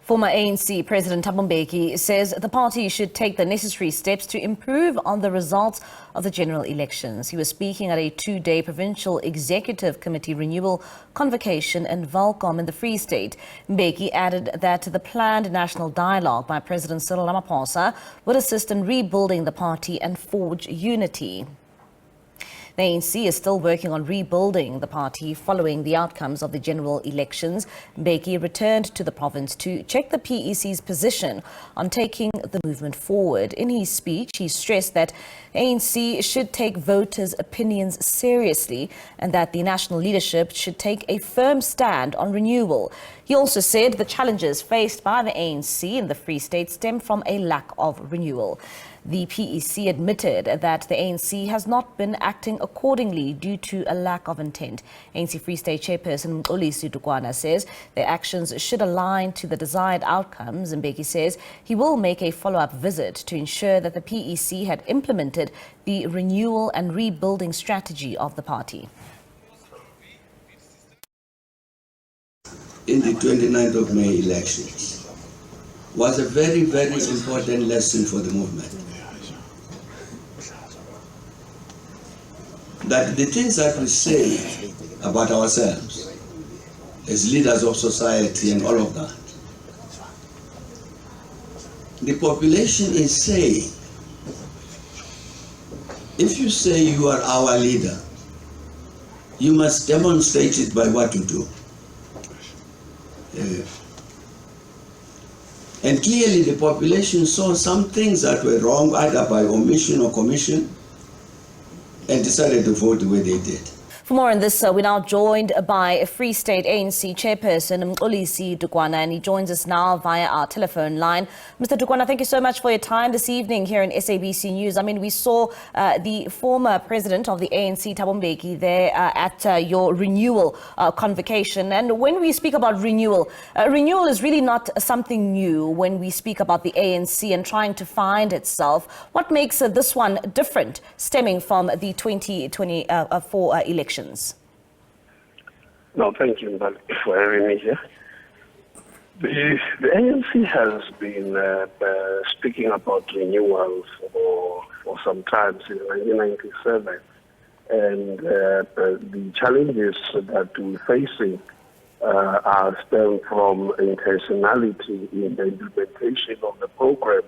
Former ANC President Thabo Mbeki says the party should take the necessary steps to improve on the results of the general elections. He was speaking at a two-day Provincial Executive Committee Renewal, Convocation and Welkom in the Free State. Mbeki added that the planned national dialogue by President Cyril Ramaphosa would assist in rebuilding the party and forge unity. The ANC is still working on rebuilding the party following the outcomes of the general elections. Mbeki returned to the province to check the PEC's position on taking the movement forward. In his speech, he stressed that ANC should take voters' opinions seriously and that the national leadership should take a firm stand on renewal. He also said the challenges faced by the ANC in the Free State stem from a lack of renewal. The PEC admitted that the ANC has not been acting accordingly due to a lack of intent. ANC Free State Chairperson Mxolisi Dukwana says their actions should align to the desired outcomes. Mbeki says he will make a follow-up visit to ensure that the PEC had implemented the renewal and rebuilding strategy of the party. In the 29th of May elections was a very, very important lesson for the movement. That the things that we say about ourselves as leaders of society and all of that, the population is saying, if you say you are our leader, you must demonstrate it by what you do. And clearly the population saw some things that were wrong, either by omission or commission, and decided to vote the way they did. For more on this, we're now joined by Free State ANC Chairperson Mxolisi Dukwana, and he joins us now via our telephone line. Mr. Dukwana, thank you so much for your time this evening here in SABC News. I mean, we saw the former president of the ANC, Thabo Mbeki, there at your renewal convocation. And when we speak about renewal, renewal is really not something new when we speak about the ANC and trying to find itself. What makes this one different stemming from the 2024 elections? No, thank you, Mbali, for having me here. The ANC has been speaking about renewal for some time, since 1997. And the challenges that we're facing are stem from intentionality in the implementation of the program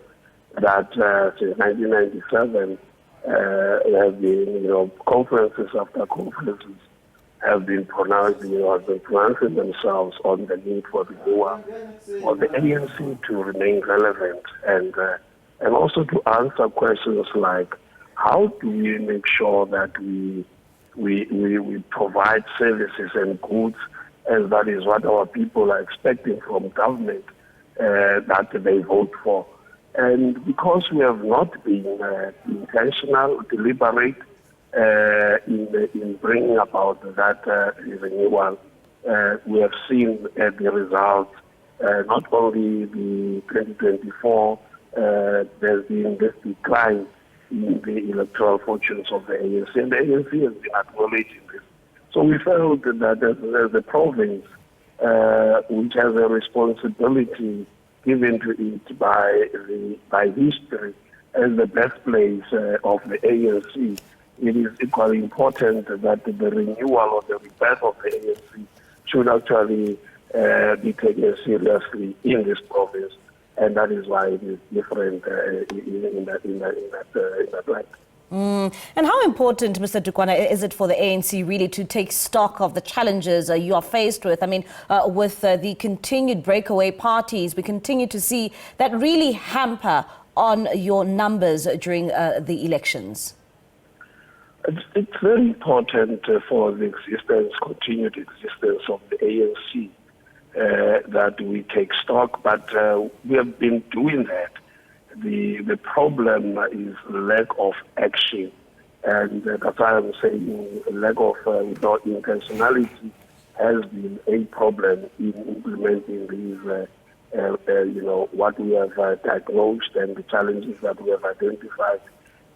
that since 1997 have been, conferences after conferences have been pronouncing themselves on the need for renewal, for the ANC to remain relevant, and also to answer questions like, how do we make sure that we provide services and goods, as that is what our people are expecting from government that they vote for. And because we have not been intentional, deliberate in bringing about that renewal, we have seen the results. Not only the 2024, there's been this decline in the electoral fortunes of the ANC, and the ANC has been acknowledging this. So we felt that as a province, which has a responsibility given to it by history as the birthplace of the ANC, it is equally important that the renewal or the rebirth of the ANC should actually be taken seriously in this province, and that is why it is different in that light. And how important, Mr. Dukwana, is it for the ANC really to take stock of the challenges you are faced with? I mean, with the continued breakaway parties, we continue to see that really hamper on your numbers during the elections. It's very important for the continued existence of the ANC that we take stock, but we have been doing that. The problem is lack of action, and that's why I'm saying lack of intentionality has been a problem in implementing these, what we have diagnosed and the challenges that we have identified.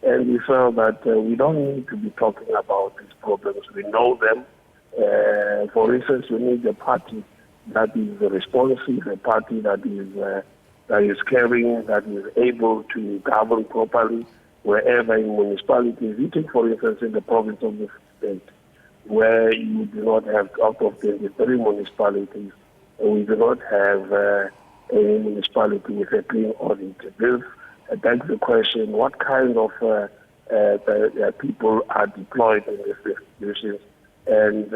And we felt that we don't need to be talking about these problems. We know them. For instance, we need a party that is responsive, a party that is caring, that is able to govern properly wherever in municipalities. You take, for instance, in the province of the state, where you do not have, out of 23 municipalities, we do not have any municipality with a clean audit. This begs the question, what kind of people are deployed in these institutions? And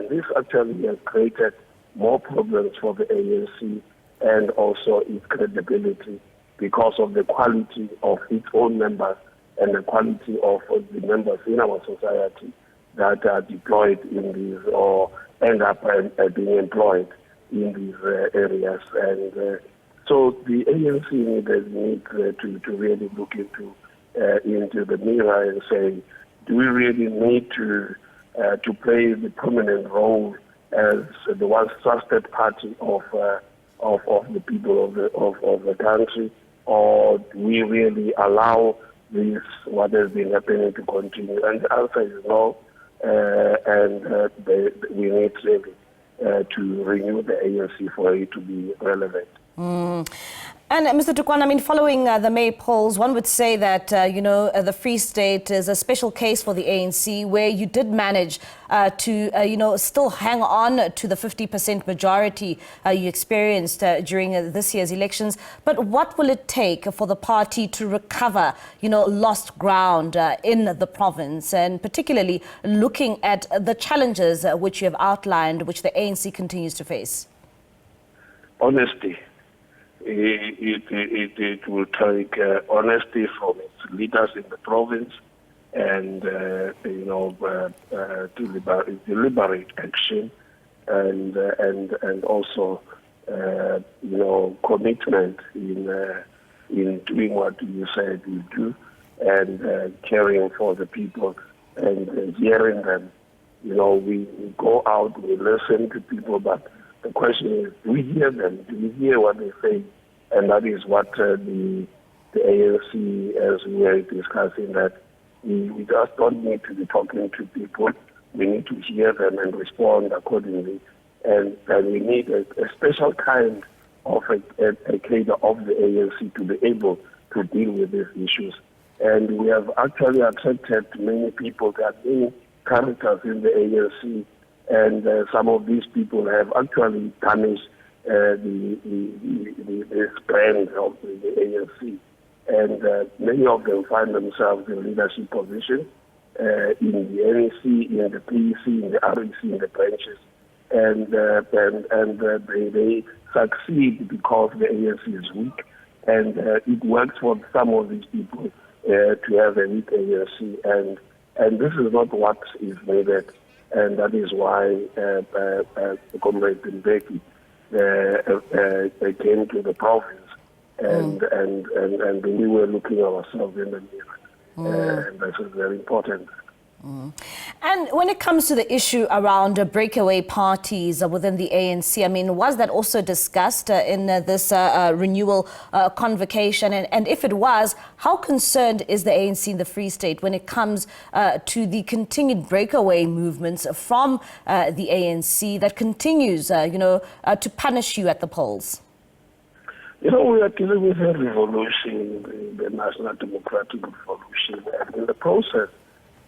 this actually has created more problems for the ANC and also its credibility because of the quality of its own members and the quality of the members in our society that are deployed in these or end up being employed in these areas. And so the ANC needs to really look into the mirror and say, do we really need to play the prominent role as the once trusted party of the people of the country, or do we really allow this, what has been happening, to continue? And the answer is no, and we need really to renew the ANC for it to be relevant. And Mr. Dukwana, I mean, following the May polls, one would say that, the Free State is a special case for the ANC, where you did manage to, still hang on to the 50% majority you experienced during this year's elections. But what will it take for the party to recover, lost ground in the province, and particularly looking at the challenges which you have outlined, which the ANC continues to face? Honesty. It will take honesty from its leaders in the province and deliberate action and also commitment in doing what you said you do and caring for the people and hearing them. We go out, we listen to people, but the question is, do we hear them? Do we hear what they say? And that is what the ANC, as we were discussing, that we just don't need to be talking to people. We need to hear them and respond accordingly. And we need a special kind of a cadre of the ANC to be able to deal with these issues. And we have actually attracted many people. There are many characters in the ANC, and some of these people have actually tarnished the brand of the ANC. And many of them find themselves in leadership positions in the NEC, in the PEC, in the REC, in the branches. And they succeed because the ANC is weak. And it works for some of these people to have a weak ANC. And this is not what is needed. And that is why Comrade Mbeki came to the province, and we were looking ourselves in the mirror. And this is very important. And when it comes to the issue around breakaway parties within the ANC, I mean, was that also discussed in this renewal convocation? And if it was, how concerned is the ANC in the Free State when it comes to the continued breakaway movements from the ANC that continues, to punish you at the polls? We are dealing with a revolution, the National Democratic Revolution, and in the process,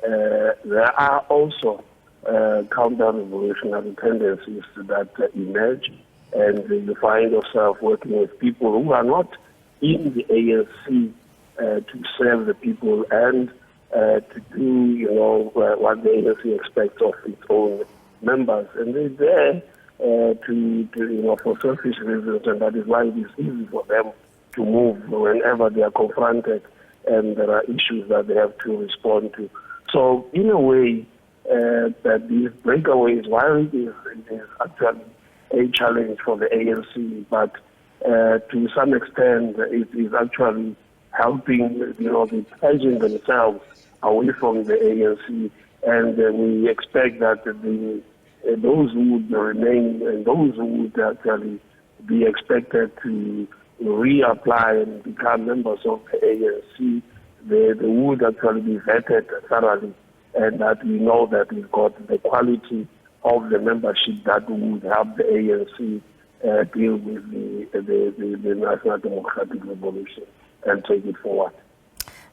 there are also counter-revolutionary tendencies that emerge, and you find yourself working with people who are not in the ANC to serve the people and to do, what the ANC expects of its own members. And they're there for selfish reasons, and that is why it is easy for them to move whenever they are confronted and there are issues that they have to respond to. So, in a way, that these breakaways, while it is actually a challenge for the ANC, but to some extent, it is actually helping, the purging themselves away from the ANC, and we expect that those who would remain and those who would actually be expected to reapply and become members of the ANC, they would actually be vetted thoroughly, and that we know that we've got the quality of the membership that would help the ANC deal with the National Democratic Revolution and take it forward.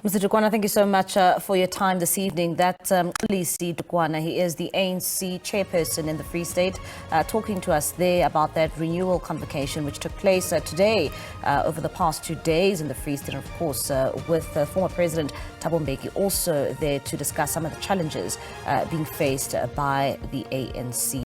Mr. Dukwana, thank you so much for your time this evening. That's Mxolisi Dukwana. He is the ANC chairperson in the Free State, talking to us there about that renewal convocation which took place today over the past 2 days in the Free State, and of course with former President Thabo Mbeki also there to discuss some of the challenges being faced by the ANC.